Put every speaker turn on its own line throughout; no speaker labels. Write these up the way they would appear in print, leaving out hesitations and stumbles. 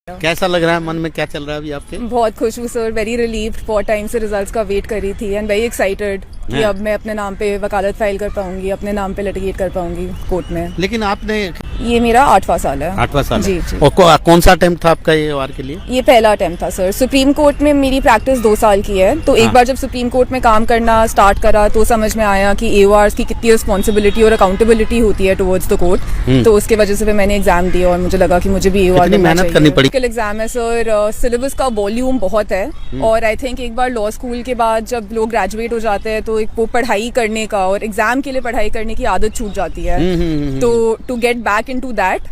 कैसा लग रहा है, मन में क्या चल रहा है अभी आपके?
बहुत खुश हूँ सर, वेरी रिलीव्ड। बहुत टाइम से रिजल्ट्स का वेट कर रही थी एंड वेरी एक्साइटेड कि अब मैं अपने नाम पे वकालत फाइल कर पाऊंगी, अपने नाम पे लिटिगेट कर पाऊंगी कोर्ट में।
लेकिन आपने
ये मेरा 8वां साल है।
8वां साल
जी जी।
और कौन सा अटेम्प्ट था आपका ये वार के लिए?
ये पहला अटेम्प्ट था सर। सुप्रीम कोर्ट में मेरी प्रैक्टिस 2 साल की है, तो एक बार जब सुप्रीम कोर्ट में काम करना स्टार्ट करा तो समझ में आया कि AORs की कितनी रिस्पॉन्सिबिलिटी और अकाउंटेबिलिटी होती है टुवर्ड्स द कोर्ट। तो उसके वजह से फिर मैंने एग्जाम दिया और मुझे लगा कि मुझे भी AOR
मेहनत करनी पड़ी।
एग्जाम है सर, सिलेबस का वॉल्यूम बहुत है और आई थिंक एक बार लॉ स्कूल के बाद जब लोग ग्रेजुएट हो जाते हैं तो एक वो पढ़ाई करने का और एग्जाम के लिए पढ़ाई करने की आदत छूट जाती है। तो to get back into that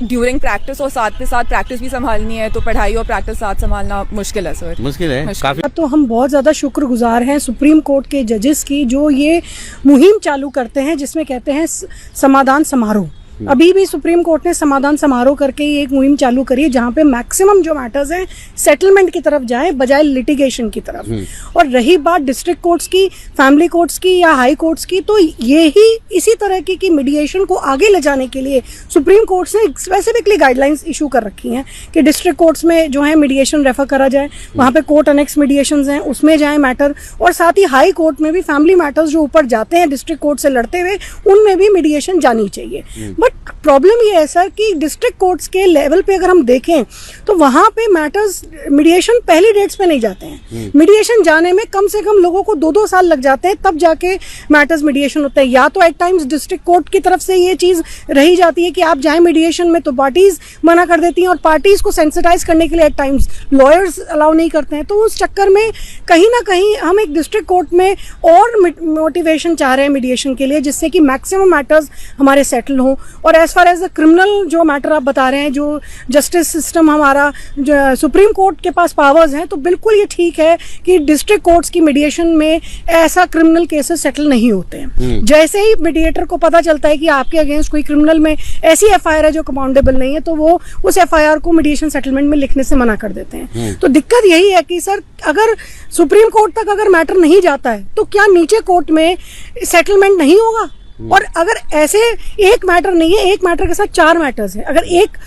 during practice और साथ के साथ प्रैक्टिस भी संभालनी है, तो पढ़ाई और प्रैक्टिस साथ संभालना मुश्किल है सर।
मुश्किल है काफी।
तो हम बहुत ज़्यादा शुक्रगुजार हैं सुप्रीम कोर्ट के जजेस की, जो ये मुहिम चालू करते हैं जिसमें कहते हैं समाधान समारोह। अभी भी सुप्रीम कोर्ट ने समाधान समारोह करके ये एक मुहिम चालू करी है जहाँ पे मैक्सिमम जो मैटर्स हैं सेटलमेंट की तरफ जाए बजाय लिटिगेशन की तरफ। और रही बात डिस्ट्रिक्ट कोर्ट्स की, फैमिली कोर्ट्स की या हाई कोर्ट्स की, तो ये ही इसी तरह की मीडिएशन को आगे ले जाने के लिए सुप्रीम कोर्ट ने स्पेसिफिकली गाइडलाइंस इशू कर रखी हैं कि डिस्ट्रिक्ट कोर्ट्स में जो है मीडिएशन रेफर करा जाए, वहाँ पे कोर्ट अनेक्स मीडिएशन हैं उसमें जाए मैटर, और साथ ही हाई कोर्ट में भी फैमिली मैटर्स जो ऊपर जाते हैं डिस्ट्रिक्ट कोर्ट से लड़ते हुए उनमें भी मीडिएशन जानी चाहिए। बट प्रॉब्लम ये है सर कि डिस्ट्रिक्ट कोर्ट्स के लेवल पे अगर हम देखें तो वहाँ पे मैटर्स मीडिएशन पहली डेट्स पे नहीं जाते हैं। मीडिएशन जाने में कम से कम लोगों को 2-2 साल लग जाते हैं, तब जाके मैटर्स मीडिएशन होते हैं। या तो एट टाइम्स डिस्ट्रिक्ट कोर्ट की तरफ से ये चीज़ रही जाती है कि आप जाएं मीडिएशन में, तो पार्टीज मना कर देती हैं और पार्टीज को सेंसिटाइज करने के लिए एट टाइम्स लॉयर्स अलाउ नहीं करते हैं। तो उस चक्कर में कहीं ना कहीं हम एक डिस्ट्रिक्ट कोर्ट में और मोटिवेशन चाह रहे हैं मीडिएशन के लिए, जिससे कि मैक्सिमम मैटर्स हमारे सेटल हों। और as far as the criminal जो मैटर आप बता रहे हैं, जो जस्टिस सिस्टम हमारा जो सुप्रीम कोर्ट के पास पावर्स हैं, तो बिल्कुल ये ठीक है कि डिस्ट्रिक्ट कोर्ट्स की मीडिएशन में ऐसा क्रिमिनल केसेस सेटल नहीं होते हैं। जैसे ही मीडिएटर को पता चलता है कि आपके अगेंस्ट कोई क्रिमिनल में ऐसी FIR है जो कंपाउंडेबल नहीं है, तो वो उस FIR को मीडिएशन सेटलमेंट में लिखने से मना कर देते हैं। तो दिक्कत यही है कि सर अगर सुप्रीम कोर्ट तक अगर मैटर नहीं जाता है तो क्या नीचे कोर्ट में सेटलमेंट नहीं होगा? और अगर ऐसे एक मैटर नहीं है, एक मैटर के साथ 4 मैटर्स हैं, अगर एक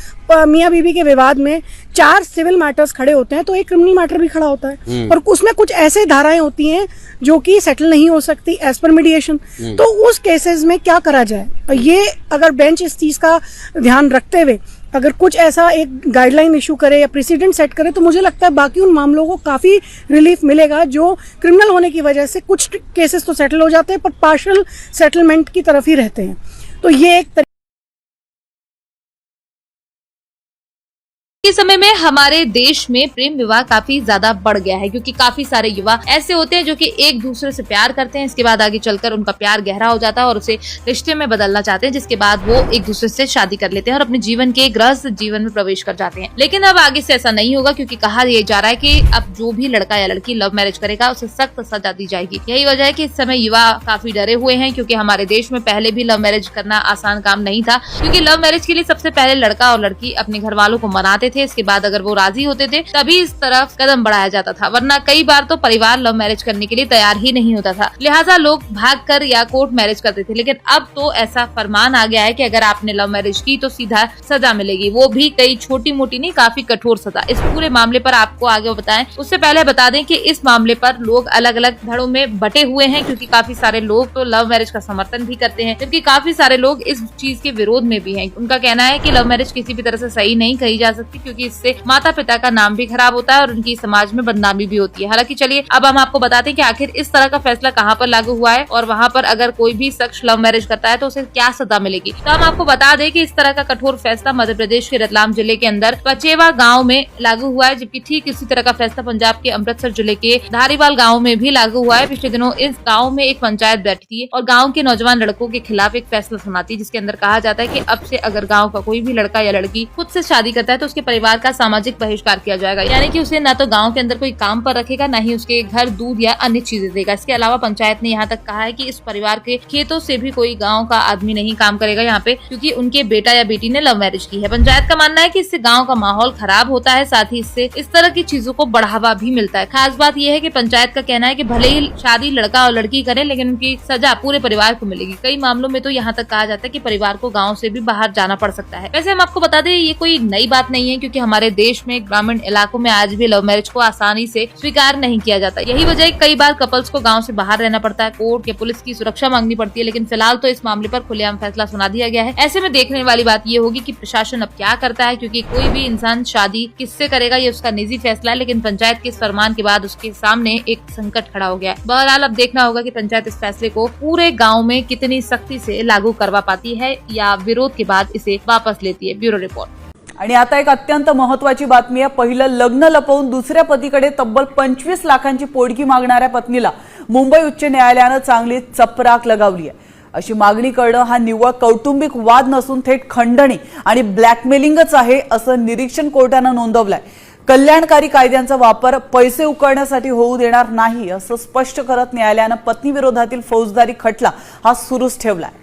मियाँ बीवी के विवाद में 4 सिविल मैटर्स खड़े होते हैं तो एक क्रिमिनल मैटर भी खड़ा होता है, और उसमें कुछ ऐसे धाराएं होती हैं जो कि सेटल नहीं हो सकती एज पर मीडिएशन। तो उस केसेस में क्या करा जाए? ये अगर बेंच इस चीज का ध्यान रखते हुए अगर कुछ ऐसा एक गाइडलाइन इशू करे या प्रेसिडेंट सेट करे, तो मुझे लगता है बाकी उन मामलों को काफी रिलीफ मिलेगा जो क्रिमिनल होने की वजह से कुछ केसेस तो सेटल हो जाते हैं पर पार्शियल सेटलमेंट की तरफ ही रहते हैं। तो ये एक
के समय में हमारे देश में प्रेम विवाह काफी ज्यादा बढ़ गया है, क्योंकि काफी सारे युवा ऐसे होते हैं जो कि एक दूसरे से प्यार करते हैं, इसके बाद आगे चलकर उनका प्यार गहरा हो जाता है और उसे रिश्ते में बदलना चाहते हैं, जिसके बाद वो एक दूसरे से शादी कर लेते हैं और अपने जीवन के गृहस्थ जीवन में प्रवेश कर जाते हैं। लेकिन अब आगे से ऐसा नहीं होगा, क्योंकि कहा यह जा रहा है कि अब जो भी लड़का या लड़की लव मैरिज करेगा उसे सख्त सजा दी जाएगी। यही वजह है कि इस समय युवा काफी डरे हुए हैं, क्योंकि हमारे देश में पहले भी लव मैरिज करना आसान काम नहीं था, क्योंकि लव मैरिज के लिए सबसे पहले लड़का और लड़की अपने घर वालों को मनाते थे, इसके बाद अगर वो राजी होते थे तभी इस तरफ कदम बढ़ाया जाता था, वरना कई बार तो परिवार लव मैरिज करने के लिए तैयार ही नहीं होता था, लिहाजा लोग भागकर या कोर्ट मैरिज करते थे। लेकिन अब तो ऐसा फरमान आ गया है कि अगर आपने लव मैरिज की तो सीधा सजा मिलेगी, वो भी कई छोटी मोटी नहीं, काफी कठोर सजा। इस पूरे मामले पर आपको आगे बताएं उससे पहले बता दें कि इस मामले पर लोग अलग अलग धड़ों में बटे हुए हैं, क्योंकि काफी सारे लोग तो लव मैरिज का समर्थन भी करते हैं, जबकि काफी सारे लोग इस चीज के विरोध में भी हैं। उनका कहना है कि लव मैरिज किसी भी तरह से सही नहीं कही जा सकती, क्योंकि इससे माता पिता का नाम भी खराब होता है और उनकी समाज में बदनामी भी होती है। हालांकि चलिए अब हम आपको बताते हैं कि आखिर इस तरह का फैसला कहां पर लागू हुआ है और वहां पर अगर कोई भी शख्स लव मैरिज करता है तो उसे क्या सजा मिलेगी। तो हम आपको बता दें कि इस तरह का कठोर फैसला मध्य प्रदेश के रतलाम जिले के अंदर पचेवा गाँव में लागू हुआ है, जबकि ठीक इसी तरह का फैसला पंजाब के अमृतसर जिले के धारीवाल गाँव में भी लागू हुआ है। पिछले दिनों इस गाँव में एक पंचायत बैठी थी और गाँव के नौजवान लड़कों के खिलाफ एक फैसला सुनाती, जिसके अंदर कहा जाता है कि अब से अगर गाँव का कोई भी लड़का या लड़की खुद से शादी करता है तो उसके परिवार का सामाजिक बहिष्कार किया जाएगा, यानी कि उसे न तो गांव के अंदर कोई काम पर रखेगा, न ही उसके घर दूध या अन्य चीजें देगा। इसके अलावा पंचायत ने यहाँ तक कहा है कि इस परिवार के खेतों से भी कोई गांव का आदमी नहीं काम करेगा यहाँ पे, क्योंकि उनके बेटा या बेटी ने लव मैरिज की है। पंचायत का मानना है कि इससे गाँव का माहौल खराब होता है, साथ ही इससे इस तरह की चीजों को बढ़ावा भी मिलता है। खास बात यह है कि पंचायत का कहना है कि भले ही शादी लड़का और लड़की करें, लेकिन उनकी सजा पूरे परिवार को मिलेगी। कई मामलों में तो यहाँ तक कहा जाता है कि परिवार को गाँव से भी बाहर जाना पड़ सकता है। वैसे हम आपको बता दें ये कोई नई बात नहीं है, क्योंकि हमारे देश में ग्रामीण इलाकों में आज भी लव मैरिज को आसानी से स्वीकार नहीं किया जाता। यही वजह है कई बार कपल्स को गाँव से बाहर रहना पड़ता है, कोर्ट या पुलिस की सुरक्षा मांगनी पड़ती है। लेकिन फिलहाल तो इस मामले पर खुलेआम फैसला सुना दिया गया है। ऐसे में देखने वाली बात ये होगी कि प्रशासन अब क्या करता है, क्योंकि कोई भी इंसान शादी किससे करेगा ये उसका निजी फैसला है, लेकिन पंचायत के इस फरमान के बाद उसके सामने एक संकट खड़ा हो गया है। बहरहाल अब देखना होगा कि पंचायत इस फैसले को पूरे गाँव में कितनी सख्ती से लागू करवा पाती है या विरोध के बाद इसे वापस लेती है। Bureau report.
आणि आता एक अत्यंत महत्वाची बातमी आहे। पहिलं लग्न लपवून दुसऱ्या पतीकडे तब्बल 25 लाखांची पोडगी मागणाऱ्या पत्नीला मुंबई उच्च न्यायालयानं चांगली चपराक लगावली आहे। अशी मागणी करणं हा निव्वळ कौटुंबिक वाद नसून थेट खंडणी आणि ब्लॅकमेलिंगच आहे असं निरीक्षण कोर्टानं नोंदवलंय। कल्याणकारी कायद्यांचा वापर पैसे उकळण्यासाठी होऊ देणार नाही असं स्पष्ट करत न्यायालयानं पत्नी विरोधातील फौजदारी खटला हा सुरूच ठेवलाय।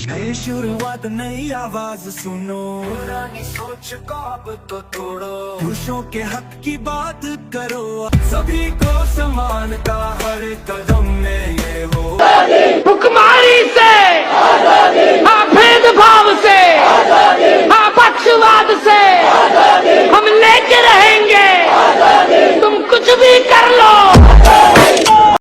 नई शुरुआत नई आवाज सुनो, पुरानी सोच को अब तो तोड़ो, खुशियों के हक की बात करो, सभी को समान का हर कदम में ये हो।
भुखमारी से, हाँ भेदभाव से, हाँ पक्षवाद से हम लेके रहेंगे। तुम कुछ भी